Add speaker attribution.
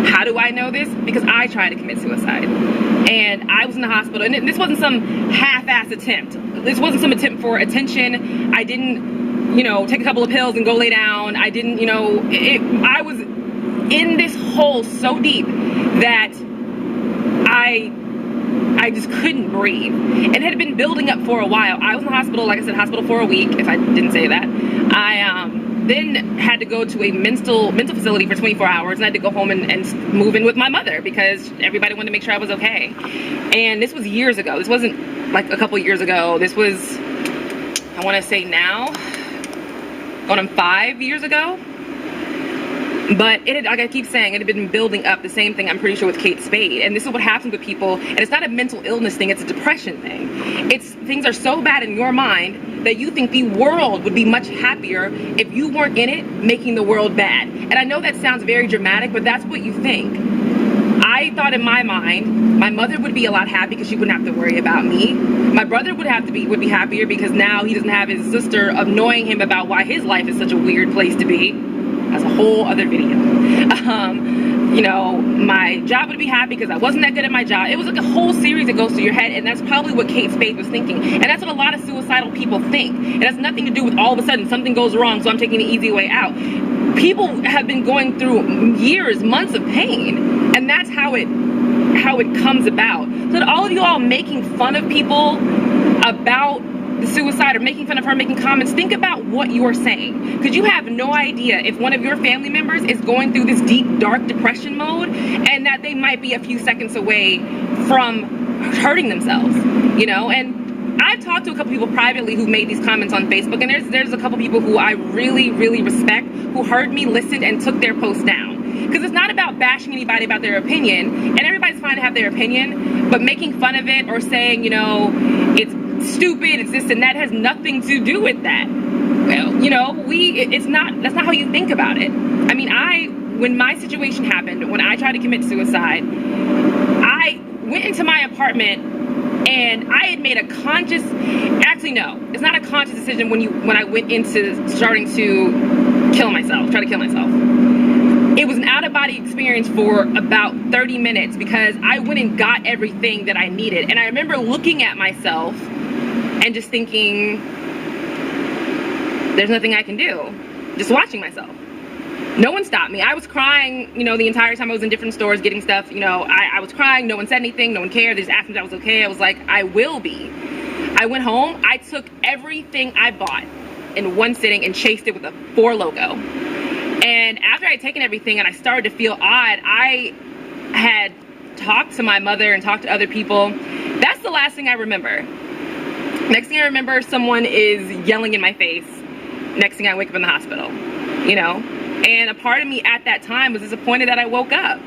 Speaker 1: How do I know this? Because I tried to commit suicide. And I was in the hospital, and this wasn't some half-ass attempt. This wasn't some attempt for attention. I didn't, you know, take a couple of pills and go lay down. I didn't, you know, I was in this hole so deep that I just couldn't breathe. And it had been building up for a while. I was in the hospital, like I said, hospital for a week, if I didn't say that. I then had to go to a mental facility for 24 hours, and I had to go home and move in with my mother because everybody wanted to make sure I was okay. And this was years ago. This wasn't like a couple years ago. This was, I want to say now, going on 5 years ago. But it had, like I keep saying, it had been building up. The same thing, I'm pretty sure, with Kate Spade. And this is what happens with people. And it's not a mental illness thing, it's a depression thing. Things are so bad in your mind that you think the world would be much happier if you weren't in it making the world bad. And I know that sounds very dramatic, but that's what you think. I thought in my mind, my mother would be a lot happy because she wouldn't have to worry about me. My brother would be happier because now he doesn't have his sister annoying him about why his life is such a weird place to be. That's a whole other video. You know, my job would be happy because I wasn't that good at my job. It was like a whole series that goes through your head, and that's probably what Kate Spade was thinking. And that's what a lot of suicidal people think. It has nothing to do with all of a sudden something goes wrong, so I'm taking the easy way out. People have been going through years, months of pain, and that's how it comes about. So to all of you all making fun of people about the suicide or making fun of her, making comments, think about what you're saying, because you have no idea if one of your family members is going through this deep, dark depression mode, and that they might be a few seconds away from hurting themselves, you know. And I've talked to a couple people privately who made these comments on Facebook, and there's a couple people who I really, really respect, who heard me, listened, and took their post down. Because it's not about bashing anybody about their opinion, and everybody's fine to have their opinion, but making fun of it or saying, you know, it's stupid, it's this and that, has nothing to do with that. Well, you know, that's not how you think about it. I mean, when my situation happened, when I tried to commit suicide, I went into my apartment and I had made a conscious, actually no, it's not a conscious decision when I went into starting to kill myself, try to kill myself. It was an out-of-body experience for about 30 minutes because I went and got everything that I needed. And I remember looking at myself and just thinking, there's nothing I can do. Just watching myself. No one stopped me. I was crying, you know, the entire time I was in different stores getting stuff. You know, I was crying. No one said anything. No one cared. They just asked me if I was okay. I was like, I will be. I went home. I took everything I bought in one sitting and chased it with a 4 logo. And after I had taken everything and I started to feel odd, I had talked to my mother and talked to other people. That's the last thing I remember. Next thing I remember, someone is yelling in my face. Next thing I wake up in the hospital, you know? And a part of me at that time was disappointed that I woke up.